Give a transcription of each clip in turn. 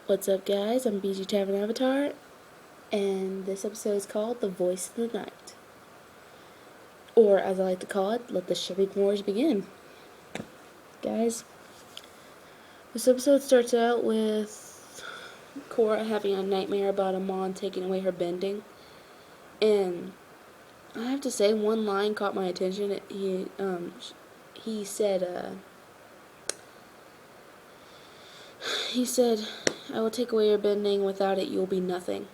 What's up, guys? I'm BG Tavern Avatar, and this episode is called The Voice of the Night. Or, as I like to call it, Let the Shipping Wars Begin. Guys, this episode starts out with Korra having a nightmare about Amon taking away her bending. And I have to say, one line caught my attention. He said, I will take away your bending, without it you will be nothing.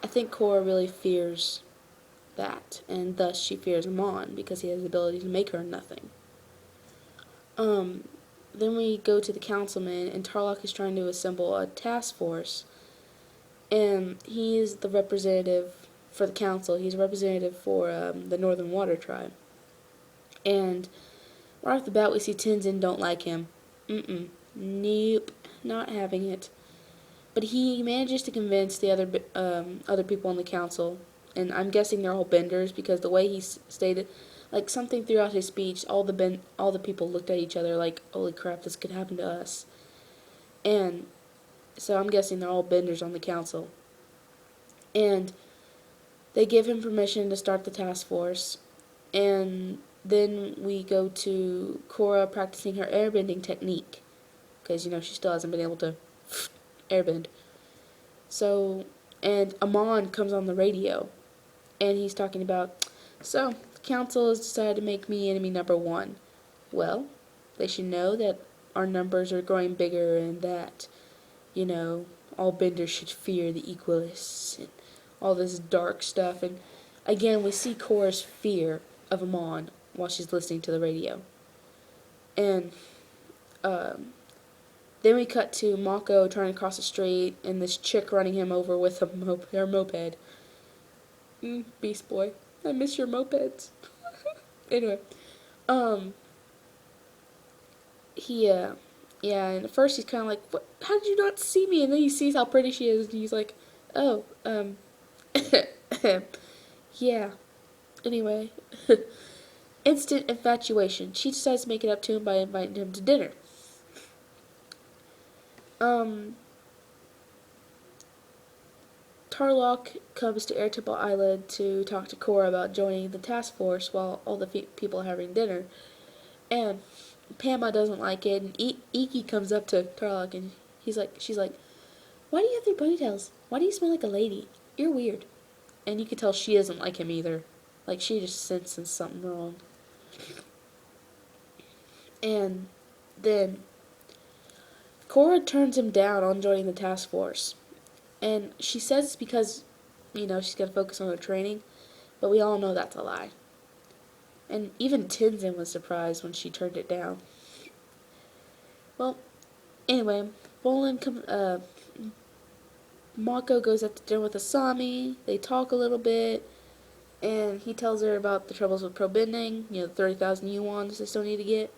I think Korra really fears that, and thus she fears Amon because he has the ability to make her nothing. Then we go to the councilman, and Tarlok is trying to assemble a task force, and he is the representative for the council. He's a representative for the Northern Water Tribe. And right off the bat, we see Tenzin don't like him. Nope, not having it. But he manages to convince the other people on the council, and I'm guessing they're all benders because the way he stated, like something throughout his speech, all the people looked at each other like, "Holy crap, this could happen to us." And so I'm guessing they're all benders on the council. And they give him permission to start the task force, and then we go to Korra practicing her airbending technique because she still hasn't been able to airbend. So, and Amon comes on the radio, and he's talking about, so, the council has decided to make me enemy number one. Well, they should know that our numbers are growing bigger and that, all benders should fear the equalists and all this dark stuff. And again, we see Korra's fear of Amon while she's listening to the radio. And, then we cut to Mako trying to cross the street and this chick running him over with her moped. Beast Boy, I miss your mopeds. Anyway, and at first he's kind of like, "What? How did you not see me?" And then he sees how pretty she is, and he's like, "Oh, yeah." Anyway, instant infatuation. She decides to make it up to him by inviting him to dinner. Tarlok comes to Airtable Island to talk to Korra about joining the task force while all the people are having dinner. And Pama doesn't like it, and Iki comes up to Tarlok, and she's like, "Why do you have three ponytails? Why do you smell like a lady? You're weird." And you can tell she doesn't like him either. Like, she just senses something wrong. And then Korra turns him down on joining the task force. And she says it's because, she's going to focus on her training. But we all know that's a lie. And even Tenzin was surprised when she turned it down. Well, anyway, Mako goes out to dinner with Asami. They talk a little bit. And he tells her about the troubles with pro bending. 30,000 yuan they still need to get.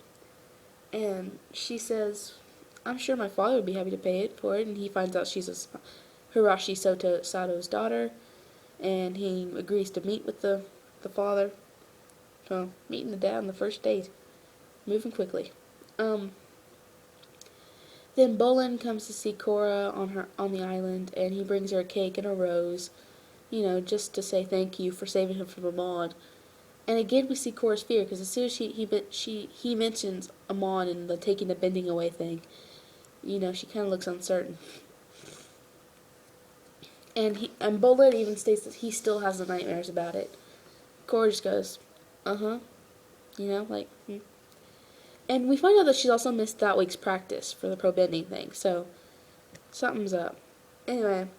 And she says, "I'm sure my father would be happy to pay it for it." And he finds out she's Hirashi Sato's daughter, and he agrees to meet with the father. So, meeting the dad on the first date. Moving quickly. Then Bolin comes to see Korra on the island, and he brings her a cake and a rose, just to say thank you for saving him from Amon. And again, we see Korra's fear, because as soon as he mentions Amon and the taking the bending away thing, she kind of looks uncertain. And Bolin even states that he still has the nightmares about it. Korra just goes, like, And we find out that she's also missed that week's practice for the pro bending thing, so something's up. Anyway.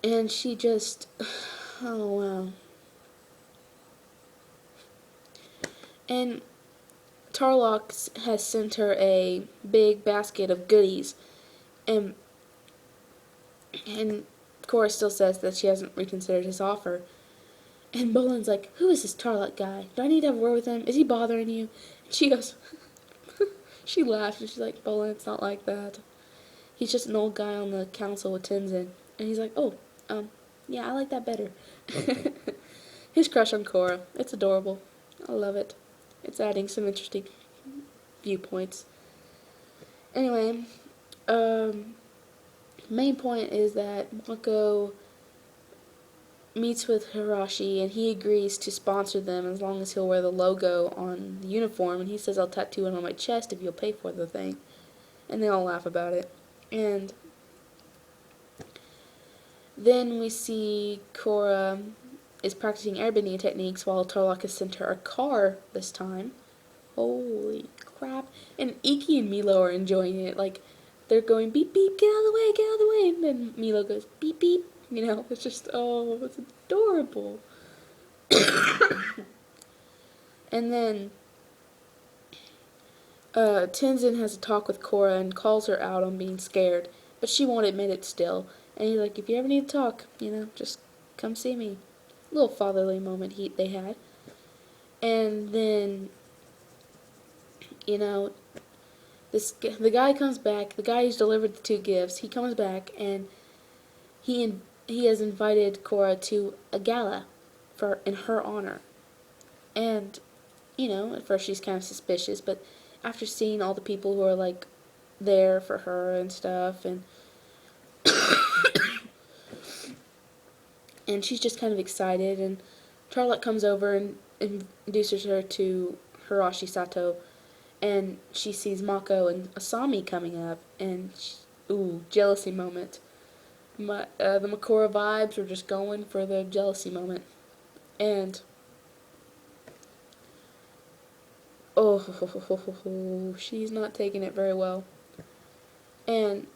And she just, oh wow. And Tarlok has sent her a big basket of goodies, and Korra still says that she hasn't reconsidered his offer. And Bolin's like, "Who is this Tarlok guy? Do I need to have a word with him? Is he bothering you?" And she goes, she laughs, and she's like, "Bolin, it's not like that. He's just an old guy on the council with Tenzin." And he's like, "Oh, yeah, I like that better." His crush on Korra. It's adorable. I love it. It's adding some interesting viewpoints. Anyway, main point is that Mako meets with Hirashi and he agrees to sponsor them as long as he'll wear the logo on the uniform, and he says I'll tattoo it on my chest if you'll pay for the thing. And they all laugh about it. And then we see Korra is practicing airbending techniques while Tarlok has sent her a car this time. Holy crap. And Iki and Milo are enjoying it. Like, they're going beep beep, get out of the way, get out of the way. And then Milo goes beep beep. You know, it's just, oh, it's adorable. And then Tenzin has a talk with Korra and calls her out on being scared, but she won't admit it still. And he's like, if you ever need to talk, just come see me. Little fatherly moment they had. And then, the guy comes back. The guy who's delivered the two gifts. He comes back and he has invited Korra to a gala in her honor. And at first she's kind of suspicious, but after seeing all the people who are like there for her and stuff, and and she's just kind of excited, and Charlotte comes over and introduces her to Hirashi Sato, and she sees Mako and Asami coming up, and jealousy moment. The Makora vibes were just going for the jealousy moment, and she's not taking it very well. And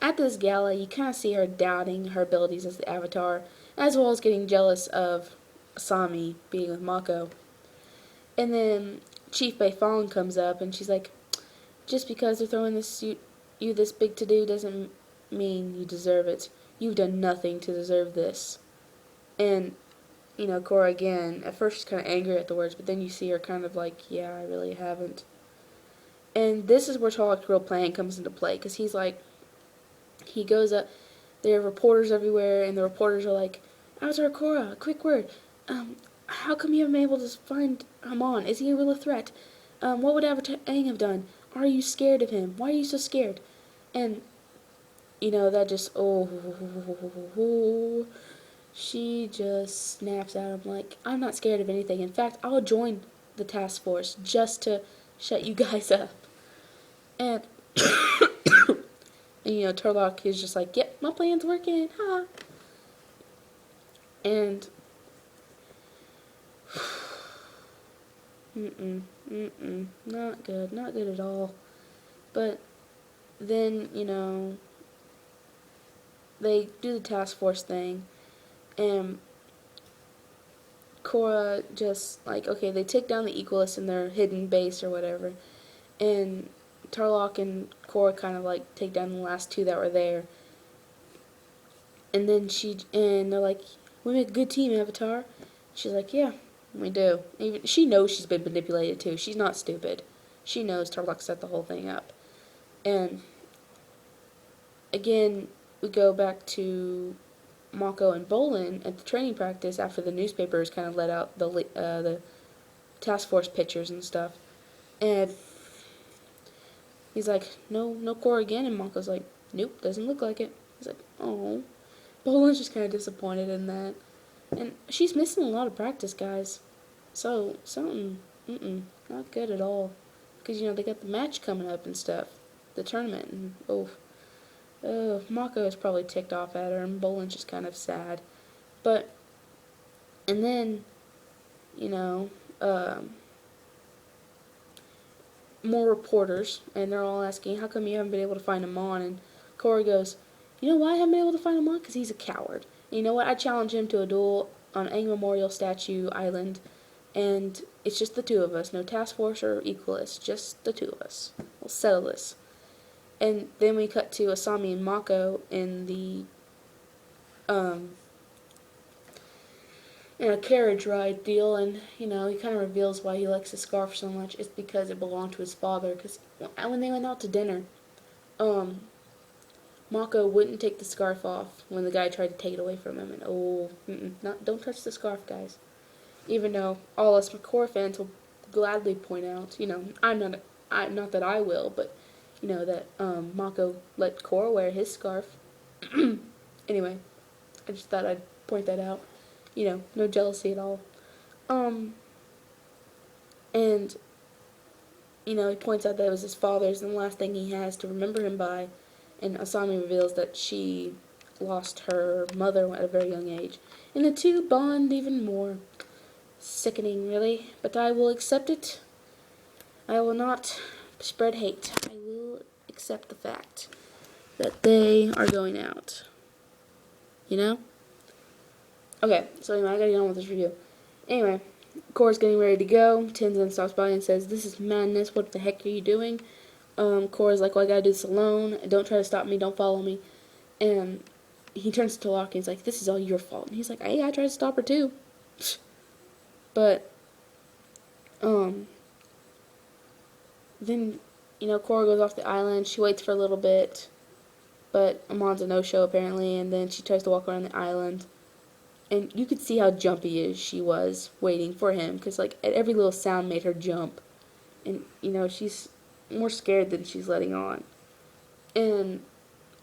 at this gala, you kind of see her doubting her abilities as the Avatar, as well as getting jealous of Asami being with Mako. And then Chief Beifong comes up, and she's like, just because they're throwing you this big to-do doesn't mean you deserve it. You've done nothing to deserve this. And, Korra again, at first she's kind of angry at the words, but then you see her kind of like, yeah, I really haven't. And this is where Tarlok's real plan comes into play, because he's like, he goes up, there are reporters everywhere, and the reporters are like, Avatar Korra, quick word, how come you haven't been able to find Amon? Is he a real threat? What would Avatar Aang have done? Are you scared of him? Why are you so scared? And, that just, she just snaps at him like, I'm not scared of anything. In fact, I'll join the task force just to shut you guys up. And, Turlock is just like, yep, my plan's working, ha. And, not good at all. But then, they do the task force thing, and Korra just, like, okay, they take down the Equalists in their hidden base or whatever, and Tarlok and Korra kind of, like, take down the last two that were there, and then they're like, we make a good team, Avatar. She's like, yeah, we do. Even she knows she's been manipulated, too. She's not stupid. She knows Tarlok set the whole thing up. And, again, we go back to Mako and Bolin at the training practice after the newspapers kind of let out the task force pictures and stuff. And he's like, no Korra again. And Mako's like, nope, doesn't look like it. He's like, oh. Bolin's just kind of disappointed in that. And she's missing a lot of practice, guys. So, something, not good at all. Because, they got the match coming up and stuff. The tournament. And, Mako is probably ticked off at her, and Bolin's just kind of sad. But, and then, more reporters, and they're all asking, how come you haven't been able to find Amon? And Korra goes, you know why I haven't been able to find Amon? Because he's a coward. And you know what? I challenge him to a duel on Aang Memorial Statue Island, and it's just the two of us. No task force or equalists, just the two of us. We'll settle this. And then we cut to Asami and Mako in a carriage ride deal, and, he kind of reveals why he likes the scarf so much. It's because it belonged to his father, because when they went out to dinner, Mako wouldn't take the scarf off when the guy tried to take it away from him, and don't touch the scarf, guys. Even though all us Korra fans will gladly point out, not that I will, but that Mako let Korra wear his scarf. Anyway, I just thought I'd point that out. No jealousy at all. Um, and he points out that it was his father's and the last thing he has to remember him by. And Asami reveals that she lost her mother at a very young age. And the two bond even more. Sickening, really, but I will accept it. I will not spread hate. I will accept the fact that they are going out. Okay, so anyway, I gotta get on with this review. Anyway, Korra's getting ready to go. Tenzin stops by and says, "This is madness. What the heck are you doing?" Korra's like, "Well, I gotta do this alone. Don't try to stop me. Don't follow me." And he turns to Locke and he's like, "This is all your fault." And he's like, "Hey, I tried to stop her too." But, then, Korra goes off the island. She waits for a little bit, but Amon's a no-show apparently, and then she tries to walk around the island. And you could see how jumpy she was waiting for him, because, every little sound made her jump. And, she's more scared than she's letting on. And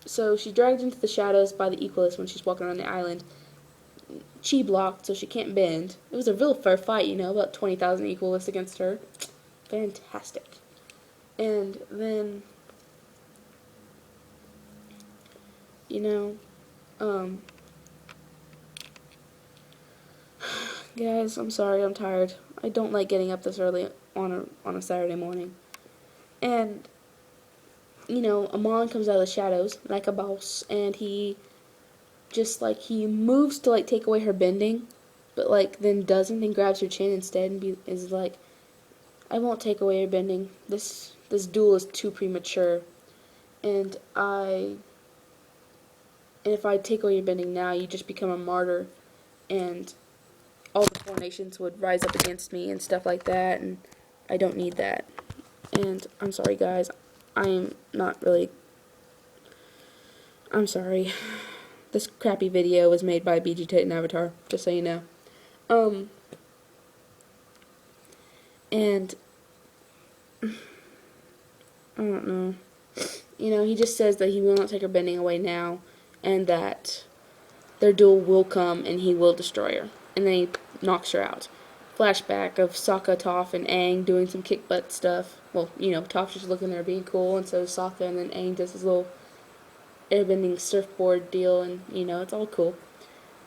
so she's dragged into the shadows by the Equalist when she's walking around the island. Chi blocked, so she can't bend. It was a real fair fight, about 20,000 Equalists against her. Fantastic. And then, guys, I'm sorry, I'm tired. I don't like getting up this early on a Saturday morning. And, Amon comes out of the shadows like a boss, and he he moves to, take away her bending, but, then doesn't and grabs her chin instead and is like, "I won't take away your bending. This duel is too premature, and if I take away your bending now, you just become a martyr, and all the four nations would rise up against me and stuff like that, and I don't need that." And I'm sorry, guys. I'm sorry. This crappy video was made by BG Titan Avatar, just so you know. And I don't know. He just says that he will not take her bending away now, and that their duel will come and he will destroy her. And then he knocks her out. Flashback of Sokka, Toph, and Aang doing some kick butt stuff. Well, Toph's just looking there being cool, and so is Sokka, and then Aang does his little airbending surfboard deal, and, it's all cool.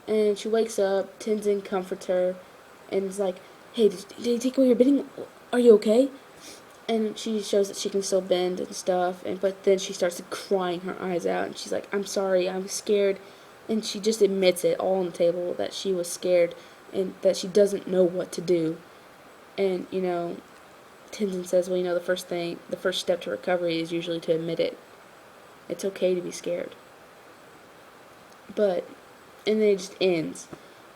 And she wakes up, Tenzin comforts her, and is like, "Hey, did you take away your bending? Are you okay?" And she shows that she can still bend and stuff, but then she starts crying her eyes out, and she's like, "I'm sorry, I'm scared." And she just admits it all on the table, that she was scared, and that she doesn't know what to do. And, Tenzin says, "Well, the first step to recovery is usually to admit it. It's okay to be scared." And then it just ends.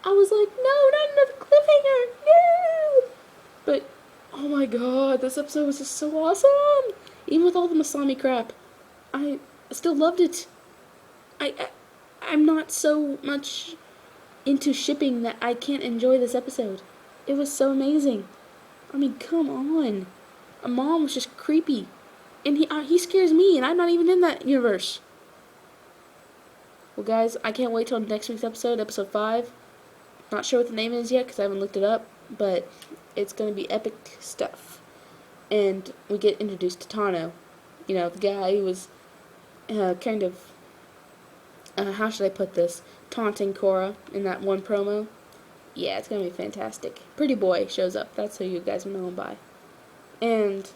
I was like, no, not another cliffhanger, no! But, oh my god, this episode was just so awesome! Even with all the Masami crap, I still loved it. I'm not so much into shipping that I can't enjoy this episode. It was so amazing. I mean, come on. Amon was just creepy. And he scares me, and I'm not even in that universe. Well, guys, I can't wait till next week's episode 5. Not sure what the name is yet, because I haven't looked it up, but it's going to be epic stuff. And we get introduced to Tano. The guy who was kind of, how should I put this, taunting Korra in that one promo. Yeah, it's going to be fantastic. Pretty Boy shows up. That's who you guys will know him by. And,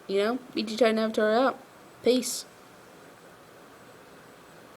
BG Titan Avatar out. Peace.